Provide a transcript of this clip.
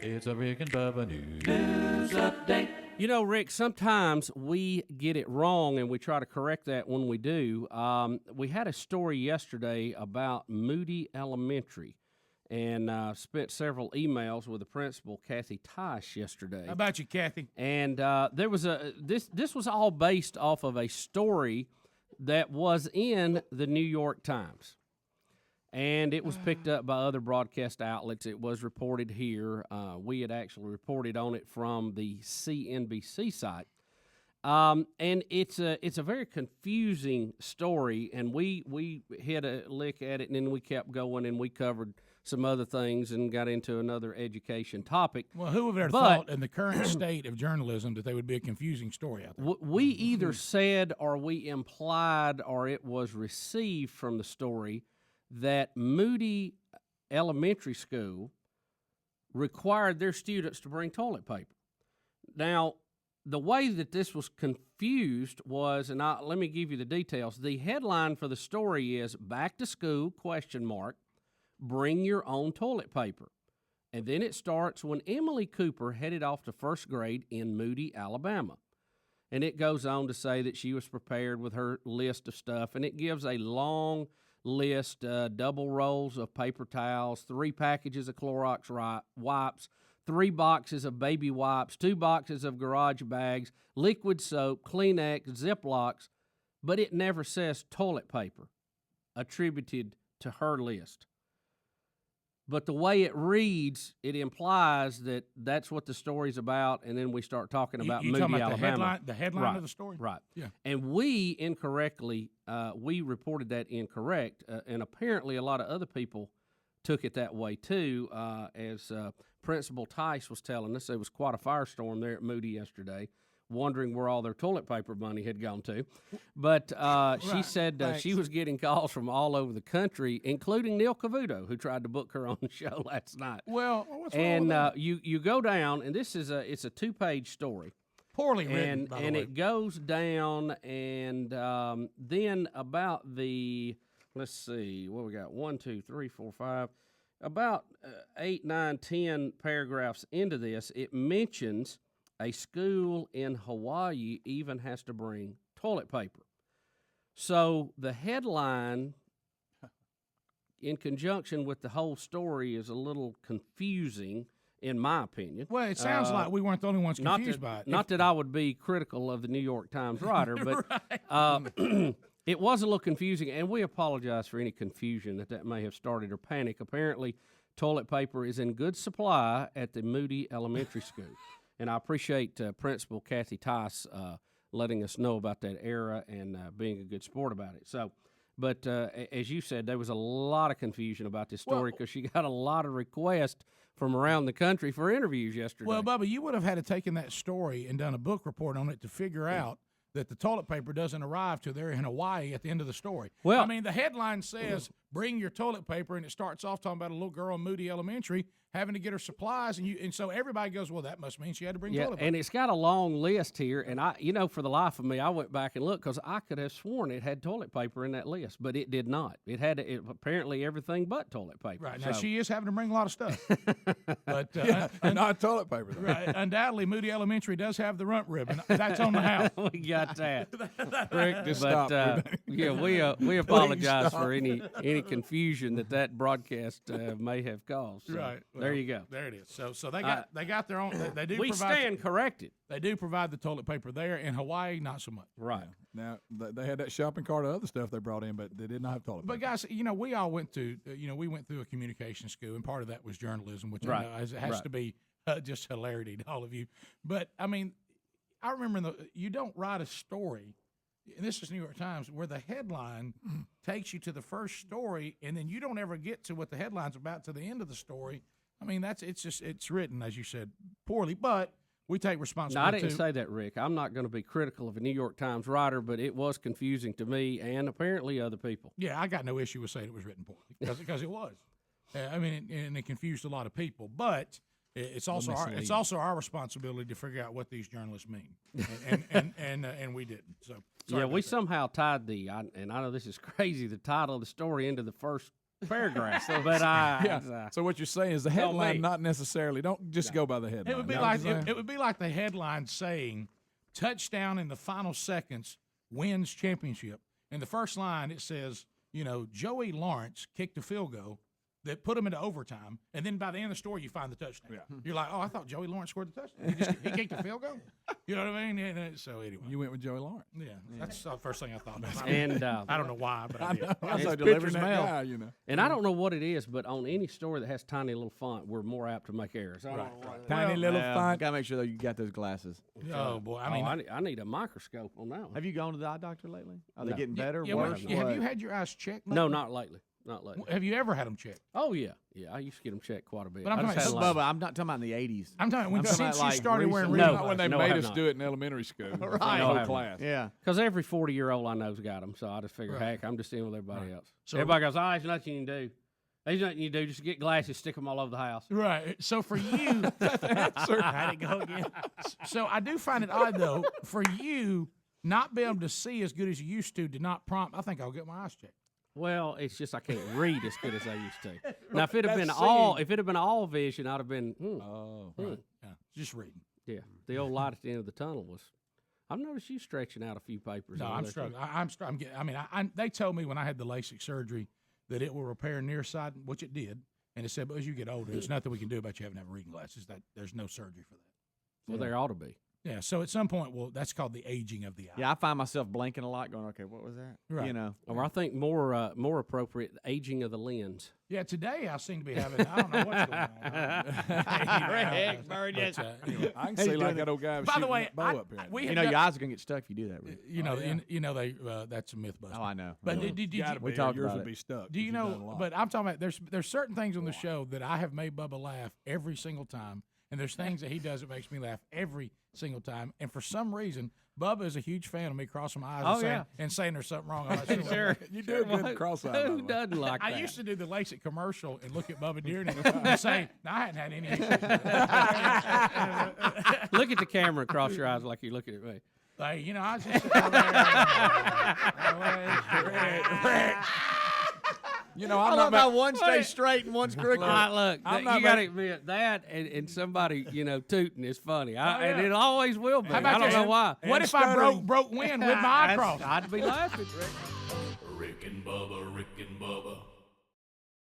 It's a Rick and Bubba news update. You know, Rick, sometimes we get it wrong, and we try to correct that when we do. We had a story yesterday about Moody Elementary, and spent several emails with the principal, Kathy Tice, yesterday. How about you, Kathy? And there was this was all based off of a story that was in the New York Times. And it was picked up by other broadcast outlets. It was reported here. We had actually reported on it from the CNBC site. And it's a very confusing story, and we hit a lick at it, and then we kept going, and we covered some other things and got into another education topic. Well, who would have thought in the current state of journalism that there would be a confusing story out there? We either said or we implied or it was received from the story that Moody Elementary School required their students to bring toilet paper. Now, the way that this was confused was, and let me give you the details. The headline for the story is "Back to School, ? Bring your own toilet paper." And then it starts when Emily Cooper headed off to first grade in Moody, Alabama. And it goes on to say that she was prepared with her list of stuff, and it gives a long list, double rolls of paper towels, 3 packages of Clorox wipes, 3 boxes of baby wipes, 2 boxes of garage bags, liquid soap, Kleenex, Ziplocs, but it never says toilet paper attributed to her list. But the way it reads, it implies that that's what the story's about, and then we start talking about Moody, talking about Alabama. The headline of the story? Right. Yeah. And we incorrectly, we reported that incorrect, and apparently a lot of other people took it that way too. As Principal Tice was telling us, there was quite a firestorm there at Moody yesterday, wondering where all their toilet paper money had gone to. But she said she was getting calls from all over the country, including Neil Cavuto, who tried to book her on the show last night. Well, what's wrong and with that? you go down, and this is it's a 2-page story. Poorly written, by the way. It goes down, and then about the, let's see, what we got, 1, 2, 3, 4, 5, about 8, 9, 10 paragraphs into this, it mentions a school in Hawaii even has to bring toilet paper. So the headline, in conjunction with the whole story, is a little confusing, in my opinion. Well, it sounds like we weren't the only ones confused by it. Not that I would be critical of the New York Times writer, but it was a little confusing, and we apologize for any confusion that may have started or panic. Apparently, toilet paper is in good supply at the Moody Elementary School. And I appreciate Principal Kathy Tice letting us know about that error and being a good sport about it. So, but as you said, there was a lot of confusion about this story because she got a lot of requests from around the country for interviews yesterday. Well, Bubba, you would have had to taken that story and done a book report on it to figure out that the toilet paper doesn't arrive till they're in Hawaii at the end of the story. Well, I mean, the headline says, bring your toilet paper, and it starts off talking about a little girl in Moody Elementary having to get her supplies, and so everybody goes, well, that must mean she had to bring toilet paper. And it's got a long list here, and for the life of me, I went back and looked because I could have sworn it had toilet paper in that list, but it did not. It had apparently everything but toilet paper. Right, now she is having to bring a lot of stuff. But not toilet paper, though. Right, undoubtedly, Moody Elementary does have the rump ribbon. That's on the house. We got that. Rick, just stop. We apologize for any confusion that broadcast may have caused. So Right. there you go. There it is. So they got their own. They do. We provide, stand corrected. They do provide the toilet paper there. In Hawaii, not so much. Right. Now, they had that shopping cart of other stuff they brought in, but they did not have toilet paper. But guys, we all went through. We went through a communication school, and part of that was journalism, which Right. I know has to be just hilarity to all of you. But I mean, I remember you don't write a story. And this is New York Times, where the headline takes you to the first story, and then you don't ever get to what the headline's about to the end of the story. I mean, it's written, as you said, poorly, but we take responsibility. No, I didn't say that, Rick. I'm not going to be critical of a New York Times writer, but it was confusing to me and apparently other people. Yeah, I got no issue with saying it was written poorly because it was. I mean, and it confused a lot of people, but it's also our responsibility to figure out what these journalists mean, and we didn't. So we somehow tied and I know this is crazy, the title of the story into the first paragraph. So what you're saying is the Tell headline, me. not necessarily. Don't just go by the headline. It would be Know like what I'm saying? it would be like the headline saying, "Touchdown in the final seconds wins championship." In the first line, it says, Joey Lawrence kicked a field goal that put him into overtime, and then by the end of the story, you find the touchdown. Yeah. You're like, "Oh, I thought Joey Lawrence scored the touchdown. He kicked a field goal." You know what I mean? And so anyway, You went with Joey Lawrence. yeah, that's the first thing I thought. And I don't know why, but I did. I It's was delivers picturing that mail. guy, And I don't know what it is, but on any story that has tiny little font, we're more apt to make errors. Tiny little font. Gotta make sure that you got those glasses. Oh boy, I mean, I need a microscope on that one. Have you gone to the eye doctor lately? Are they No. getting better, yeah, worse? have what? you had your eyes checked? No, lately? not lately. Not lately. Have you ever had them checked? Oh yeah. I used to get them checked quite a bit. But I'm I just talking hadn't about- lately. Bubba, I'm not talking about in the 80s. I'm talking when I'm talking since about, you like, started wearing recently. reading No. When they No, I made have us not. do it in elementary school. Right. The No, I whole have class. Yeah. Because every 40-year-old I know's got them, so I just figure, heck, I'm just in with everybody else. So- Everybody goes, there's nothing you can do. There's nothing you can do. Just get glasses, stick them all over the house. Right. So for you, how'd it go again? So I do find it odd though for you not being able to see as good as you used to did not prompt. I think I'll get my eyes checked. Well, it's just I can't read as good as I used to. Now, if it had That's been all vision, I'd have been. Oh, right. Yeah, just reading. Yeah, the old light at the end of the tunnel was. I've noticed you stretching out a few papers. No, over I'm there, too. struggling. I'm struggling. I mean, they told me when I had the LASIK surgery that it will repair nearsighted, which it did, and it said, but as you get older, there's nothing we can do about you having to have reading glasses. That there's no surgery for that. Well, there ought to be. Yeah. So at some point, well, that's called the aging of the eye. Yeah, I find myself blinking a lot, going, "Okay, what was that?" Right. You know. Or I think more appropriate, the aging of the lens. Yeah. Today I seem to be having. I don't know what's going on. Burgess. Anyway. I can see like that old guy was By the shooting way, that bow up here. we You had know, done- your eyes are gonna get stuck if you do that, Rick. they that's a myth buster. Oh, I know. But Yeah. did Gotta you? be, we talked yours about would it. be stuck. Do you You've done a know? lot. But I'm talking about there's certain things on the show that I have made Bubba laugh every single time, and there's things that he does that makes me laugh every single time. And for some reason, Bubba is a huge fan of me crossing my eyes Oh, and, saying, yeah. and saying there's something wrong. I'm like, Sure. You do a good cross-eye, by the Who way. doesn't like I that? used to do the LASIK commercial and look at Bubba Dearden and say, "No, I hadn't had any issues." Look at the camera and cross your eyes like you're looking at me. Like, I was just sitting there. You know, I I'm love not. how one stays straight and one's crooked. All right, look, I'm you not got to making- admit that, and somebody, tooting is funny. yeah. And it always will be. How I about don't this? know why. What if I broke wind with my eye crossed? I'd be laughing. Rick.